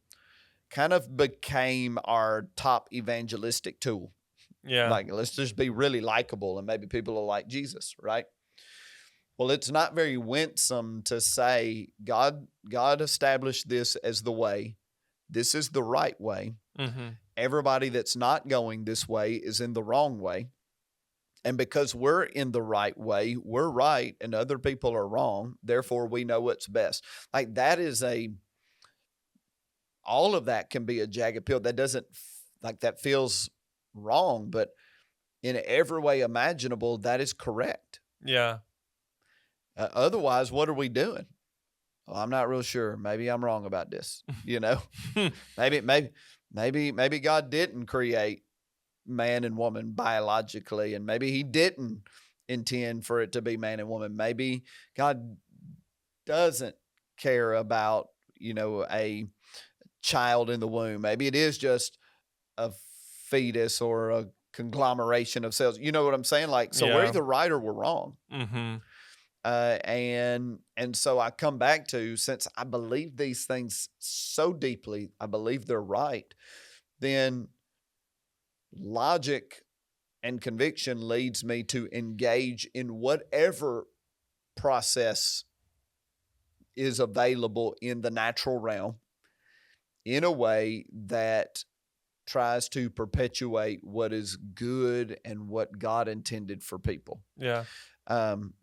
kind of became our top evangelistic tool. Yeah. Like, let's just be really likable, and maybe people will like Jesus, right? Well, it's not very winsome to say God established this as the way. this is the right way. Mm-hmm. Everybody that's not going this way is in the wrong way. And because we're in the right way, we're right and other people are wrong. Therefore, we know what's best. Like that is all of that can be a jagged pill. That doesn't, like that feels wrong, but in every way imaginable, that is correct. Yeah. Otherwise, what are we doing? Well, I'm not real sure. Maybe I'm wrong about this. Maybe God didn't create man and woman biologically, and maybe he didn't intend for it to be man and woman. Maybe God doesn't care about, a child in the womb. Maybe it is just a fetus or a conglomeration of cells. You know what I'm saying? Like, so we're either right or we're wrong. Mm-hmm. And so I come back to, since I believe these things so deeply, I believe they're right, then logic and conviction leads me to engage in whatever process is available in the natural realm in a way that tries to perpetuate what is good and what God intended for people. Yeah.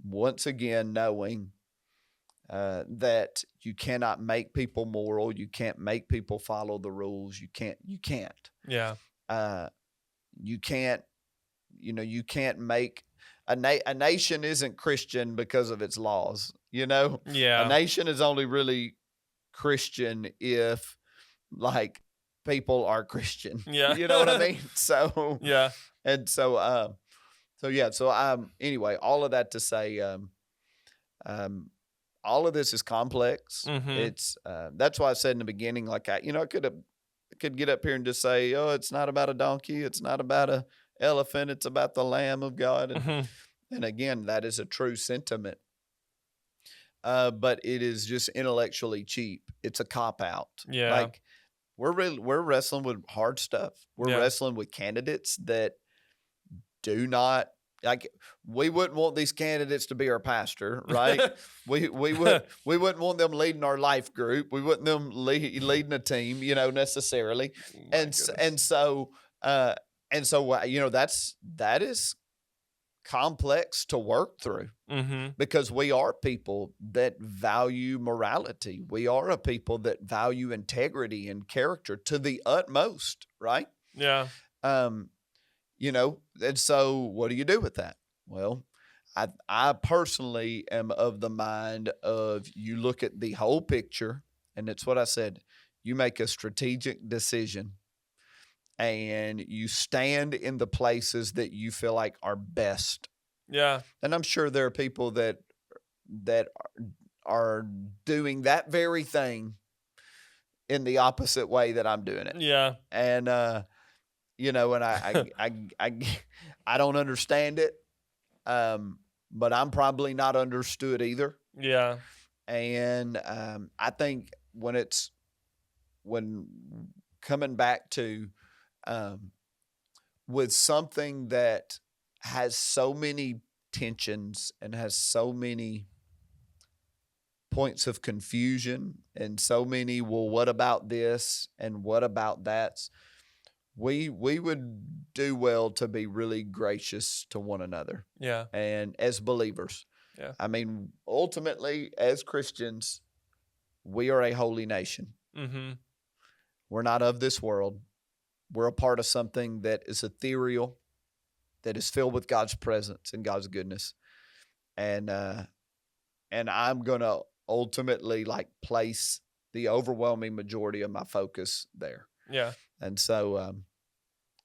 Once again, knowing that you cannot make people moral, you can't make people follow the rules. You can't. Yeah. You can't. You can't make a nation isn't Christian because of its laws. Yeah. A nation is only really Christian if like people are Christian. Yeah. You know what I mean? So yeah. And so anyway, all of that to say, all of this is complex. Mm-hmm. It's that's why I said in the beginning, like I could get up here and just say, oh, it's not about a donkey, it's not about a elephant, it's about the Lamb of God, and again, that is a true sentiment. But it is just intellectually cheap. It's a cop out. Yeah. Like we're wrestling with hard stuff. We're wrestling with candidates that do not, like, we wouldn't want these candidates to be our pastor, right? we wouldn't want them leading our life group. We wouldn't them leading a team, necessarily. And so that is complex to work through, because we are people that value morality. We are a people that value integrity and character to the utmost, right? Yeah. And so what do you do with that? Well, I personally am of the mind of, you look at the whole picture, and it's what I said, you make a strategic decision and you stand in the places that you feel like are best. Yeah. And I'm sure there are people that are doing that very thing in the opposite way that I'm doing it. Yeah. And and I don't understand it. But I'm probably not understood either. Yeah. And I think when coming back to with something that has so many tensions and has so many points of confusion and so many, well, what about this and what about that? We would do well to be really gracious to one another. Yeah. And as believers. Yeah. I mean, ultimately, as Christians, we are a holy nation. Mm-hmm. We're not of this world. We're a part of something that is ethereal, that is filled with God's presence and God's goodness. And I'm going to ultimately place the overwhelming majority of my focus there. Yeah. And so,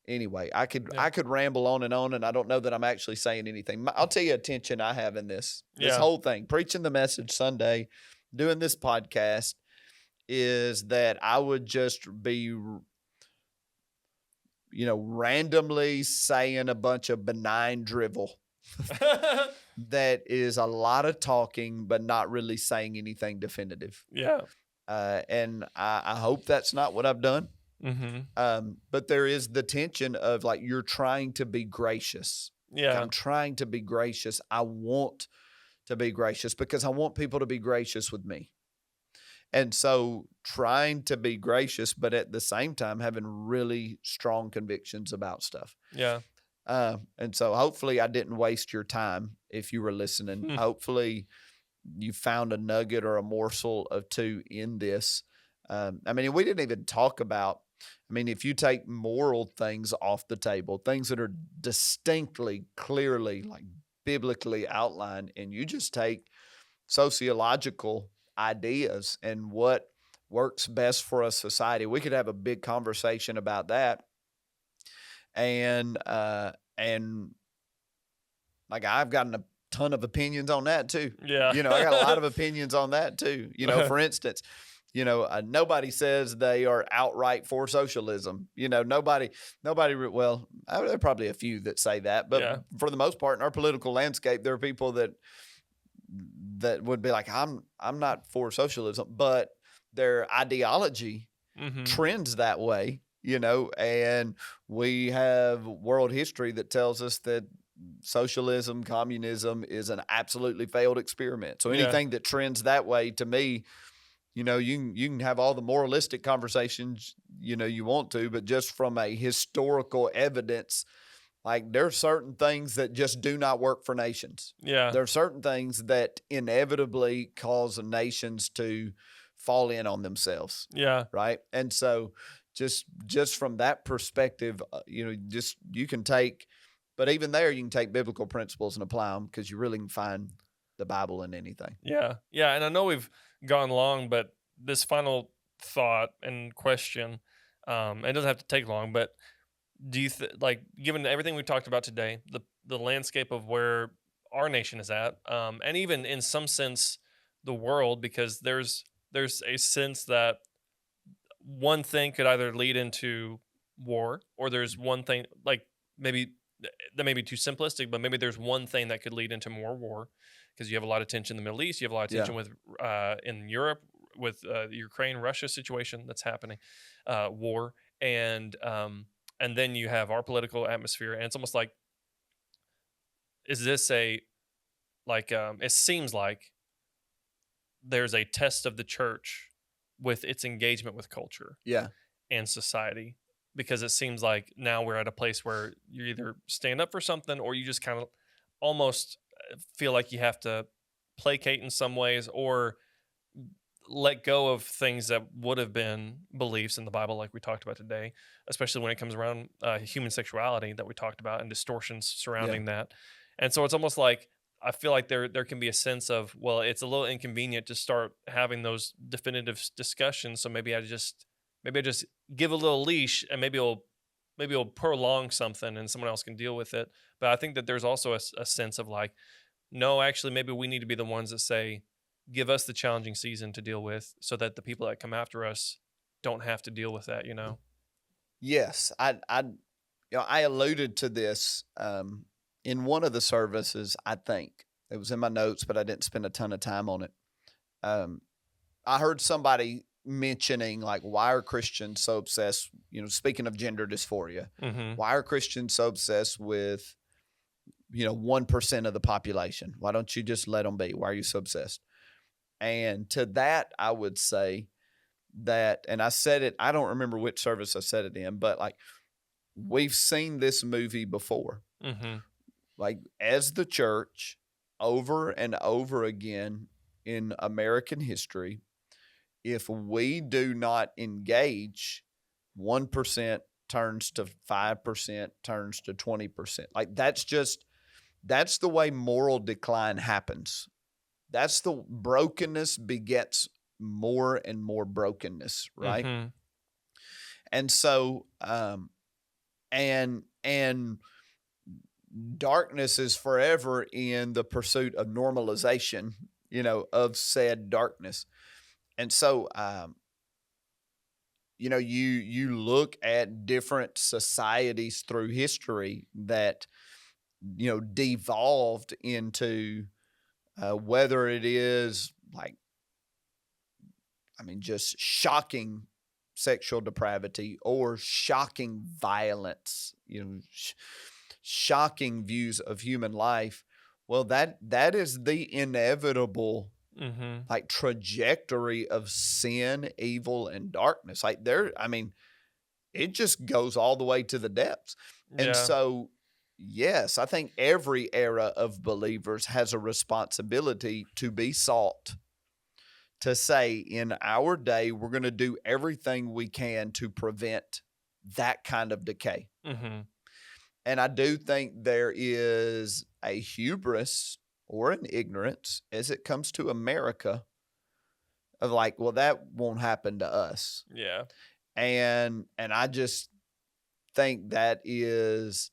anyway, I could ramble on, and I don't know that I'm actually saying anything. I'll tell you a tension I have in this whole thing, preaching the message Sunday, doing this podcast, is that I would just be, randomly saying a bunch of benign drivel that is a lot of talking, but not really saying anything definitive. Yeah. And I hope that's not what I've done. Mm-hmm. But there is the tension of you're trying to be gracious. Yeah. I'm trying to be gracious. I want to be gracious because I want people to be gracious with me. And so trying to be gracious, but at the same time having really strong convictions about stuff. Yeah. And so hopefully I didn't waste your time if you were listening. Hopefully you found a nugget or a morsel of two in this. I mean, we didn't even talk about, I mean, if you take moral things off the table, things that are distinctly, clearly, like biblically outlined, and you just take sociological ideas and what works best for a society, we could have a big conversation about that. And like I've gotten a ton of opinions on that too. Yeah. I got a lot of opinions on that too. For instance, nobody says they are outright for socialism. Nobody, well, there are probably a few that say that, but for the most part in our political landscape, there are people that would be like, I'm not for socialism, but their ideology trends that way, and we have world history that tells us that socialism, communism is an absolutely failed experiment. So anything that trends that way, to me, you can have all the moralistic conversations, you want to, but just from a historical evidence, like there are certain things that just do not work for nations. Yeah. There are certain things that inevitably cause nations to fall in on themselves. Yeah. Right. And so just from that perspective, you can take, but even there, you can take biblical principles and apply them, because you really can find the Bible in anything. Yeah. Yeah. And I know we've gone long, but this final thought and question, it doesn't have to take long, but do you given everything we talked about today, the landscape of where our nation is at, and even in some sense the world, because there's a sense that one thing could either lead into war, or there's one thing, like, maybe that may be too simplistic, but maybe there's one thing that could lead into more war, because you have a lot of tension in the Middle East, you have a lot of tension with in Europe with the Ukraine-Russia situation that's happening, war, and then you have our political atmosphere, and it's almost like, is this it seems like there's a test of the church with its engagement with culture and society, because it seems like now we're at a place where you either stand up for something, or you just kind of almost feel like you have to placate in some ways, or let go of things that would have been beliefs in the Bible, like we talked about today, especially when it comes around human sexuality that we talked about, and distortions surrounding that. And so it's almost like, I feel like there can be a sense of, well, it's a little inconvenient to start having those definitive discussions, so maybe I just give a little leash, and maybe it'll prolong something and someone else can deal with it. But I think that there's also a sense of like, no, actually, maybe we need to be the ones that say, give us the challenging season to deal with, so that the people that come after us don't have to deal with that, Yes. I alluded to this in one of the services. I think it was in my notes, but I didn't spend a ton of time on it. I heard somebody mentioning, like, why are Christians so obsessed, speaking of gender dysphoria, why are Christians so obsessed with, 1% of the population? Why don't you just let them be? Why are you so obsessed? And to that, I would say that, and I said it, I don't remember which service I said it in, but like, we've seen this movie before. Like, as the church, over and over again in American history, if we do not engage, 1% turns to 5%, turns to 20%. Like, that's the way moral decline happens. That's the brokenness begets more and more brokenness, right? And so, and darkness is forever in the pursuit of normalization, of said darkness. And so, you look at different societies through history that, devolved into, whether it is like, just shocking sexual depravity, or shocking violence, shocking views of human life. Well, that is the inevitable like trajectory of sin, evil, and darkness. Like it just goes all the way to the depths. And so, yes, I think every era of believers has a responsibility to be salt, to say in our day, we're going to do everything we can to prevent that kind of decay. And I do think there is a hubris or an ignorance as it comes to America of like, well, that won't happen to us. Yeah. And I just think that is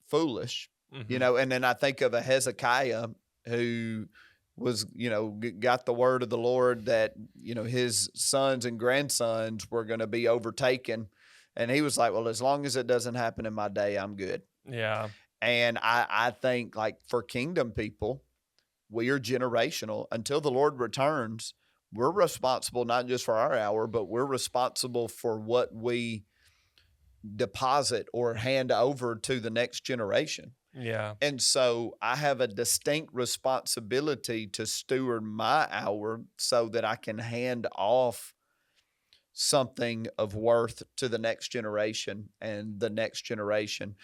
foolish, and then I think of a Hezekiah who was, got the word of the Lord that, his sons and grandsons were going to be overtaken. And he was like, well, as long as it doesn't happen in my day, I'm good. Yeah. And I think like for kingdom people, we are generational. Until the Lord returns, we're responsible not just for our hour, but we're responsible for what we deposit or hand over to the next generation. Yeah. And so I have a distinct responsibility to steward my hour so that I can hand off something of worth to the next generation and the next generation.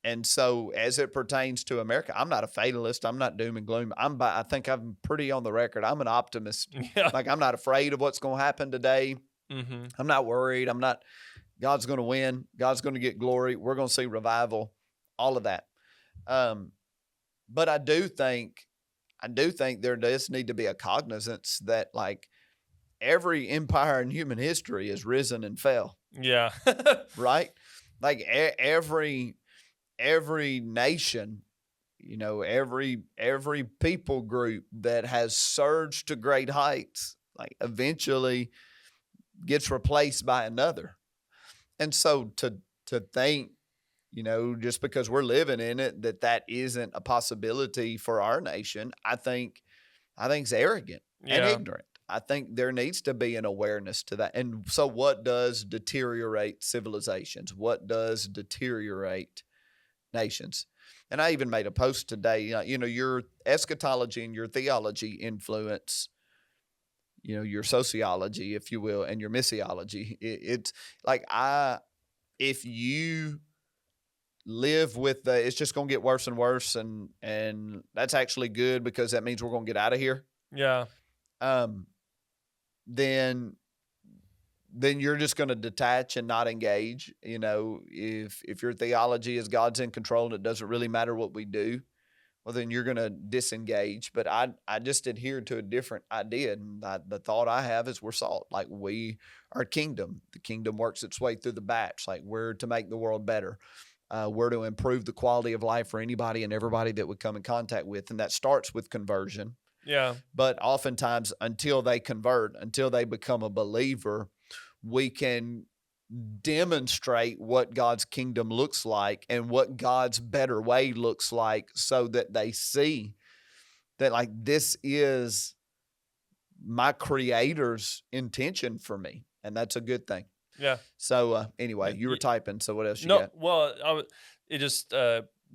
And so as it pertains to America, I'm not a fatalist. I'm not doom and gloom. I think I'm pretty on the record. I'm an optimist. Yeah. Like I'm not afraid of what's going to happen today. I'm not worried. God's going to win. God's going to get glory. We're going to see revival, all of that. But I do think there does need to be a cognizance that like every empire in human history has risen and fell. Yeah. Right? Like every nation, every people group that has surged to great heights, like eventually gets replaced by another. And so to think, just because we're living in it, that isn't a possibility for our nation, I think it's arrogant and ignorant. I think there needs to be an awareness to that. And so what does deteriorate civilizations? What does deteriorate nations? And I even made a post today, your eschatology and your theology influence, your sociology, if you will, and your missiology. It's like if you live with it's just going to get worse and worse, and that's actually good because that means we're going to get out of here. Yeah. Then you're just going to detach and not engage. If your theology is God's in control and it doesn't really matter what we do, well, then you're going to disengage. But I just adhere to a different idea. And the thought I have is we're salt. Like we are kingdom. The kingdom works its way through the batch. Like we're to make the world better. We're to improve the quality of life for anybody and everybody that we come in contact with. And that starts with conversion. Yeah. But oftentimes until they convert, until they become a believer, we can demonstrate what God's kingdom looks like and what God's better way looks like so that they see that like this is my Creator's intention for me. And that's a good thing. Yeah. So anyway, you were typing. So what else you got? Well, it just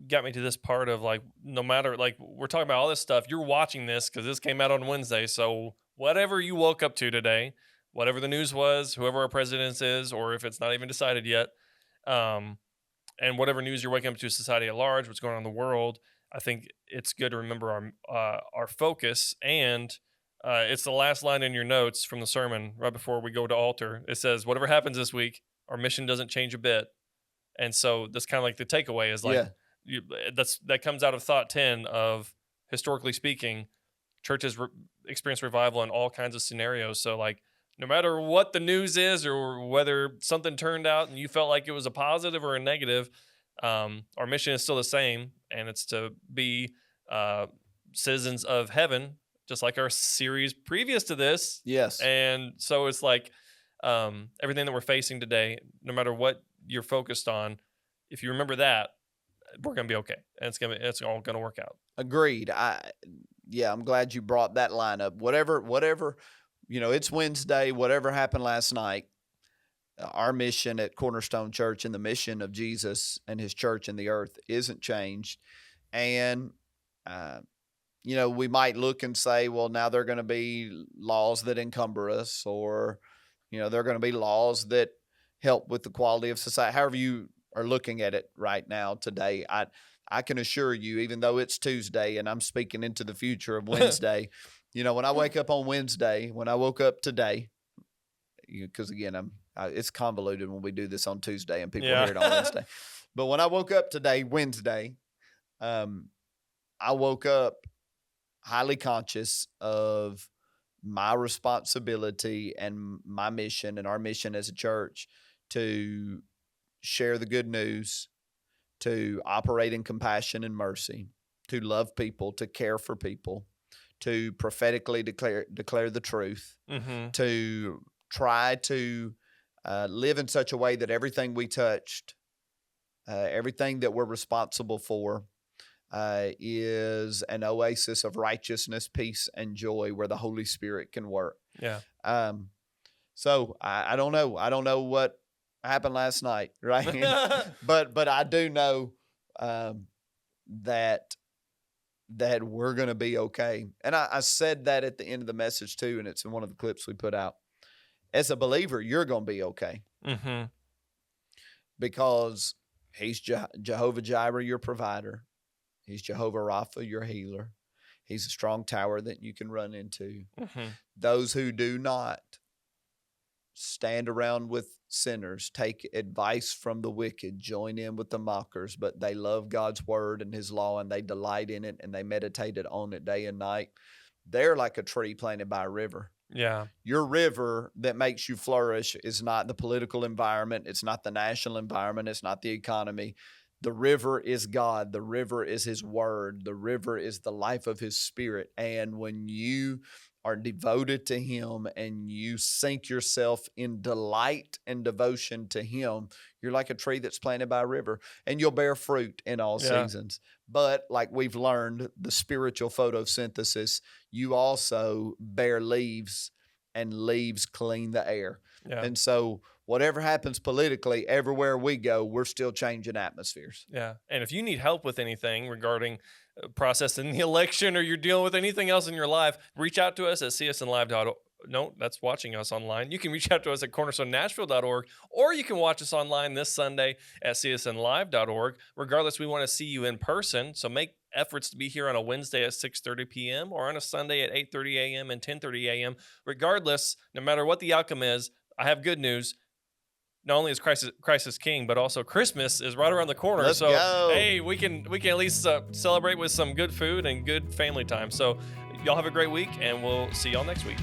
got me to this part of like, no matter, like we're talking about all this stuff, you're watching this because this came out on Wednesday. So whatever you woke up to today, whatever the news was, whoever our president is, or if it's not even decided yet, and whatever news you're waking up to society at large, what's going on in the world, I think it's good to remember our focus. And it's the last line in your notes from the sermon right before we go to altar. It says, whatever happens this week, our mission doesn't change a bit. And so that's kind of like the takeaway is like, that comes out of thought 10 of, historically speaking, churches experience revival in all kinds of scenarios. So like, no matter what the news is or whether something turned out and you felt like it was a positive or a negative, our mission is still the same, and it's to be citizens of heaven, just like our series previous to this. Yes. And so it's like everything that we're facing today, no matter what you're focused on, if you remember that, we're going to be okay. And it's all going to work out. Agreed. I'm glad you brought that line up. Whatever, it's Wednesday, whatever happened last night, our mission at Cornerstone Church and the mission of Jesus and his church in the earth isn't changed. And we might look and say, well, now there are going to be laws that encumber us, or, there are going to be laws that help with the quality of society. However you are looking at it right now today, I can assure you, even though it's Tuesday and I'm speaking into the future of Wednesday, when I wake up on Wednesday, when I woke up today, because again, it's convoluted when we do this on Tuesday and people hear it on Wednesday. But when I woke up today, Wednesday, I woke up highly conscious of my responsibility and my mission and our mission as a church to share the good news, to operate in compassion and mercy, to love people, to care for people, to prophetically declare the truth, to try to live in such a way that everything we touched, everything that we're responsible for, is an oasis of righteousness, peace, and joy where the Holy Spirit can work. Yeah. So I don't know. I don't know what happened last night, right? but I do know that we're going to be okay. And I said that at the end of the message too, and it's in one of the clips we put out. As a believer, you're going to be okay. Because he's Jehovah Jireh, your provider. He's Jehovah Rapha, your healer. He's a strong tower that you can run into. Those who do not stand around with sinners, take advice from the wicked, join in with the mockers, but they love God's word and his law, and they delight in it, and they meditate on it day and night. They're like a tree planted by a river. Yeah. Your river that makes you flourish is not the political environment. It's not the national environment. It's not the economy. The river is God. The river is his word. The river is the life of his spirit. And when you are devoted to him and you sink yourself in delight and devotion to him, you're like a tree that's planted by a river, and you'll bear fruit in all seasons. But like we've learned, the spiritual photosynthesis, you also bear leaves, and leaves clean the air. Yeah. And so whatever happens politically, everywhere we go, we're still changing atmospheres. Yeah. And if you need help with anything regarding processing the election, or you're dealing with anything else in your life, reach out to us at csnlive.org. No, that's watching us online. You can reach out to us at cornerstonenashville.org, or you can watch us online this Sunday at csnlive.org. Regardless, we want to see you in person, so make efforts to be here on a Wednesday at 6:30 p.m. or on a Sunday at 8:30 a.m. and 10:30 a.m. Regardless, no matter what the outcome is, I have good news. Not only is Christ King, but also Christmas is right around the corner. Let's go. Hey, we can at least celebrate with some good food and good family time. So y'all have a great week, and we'll see y'all next week.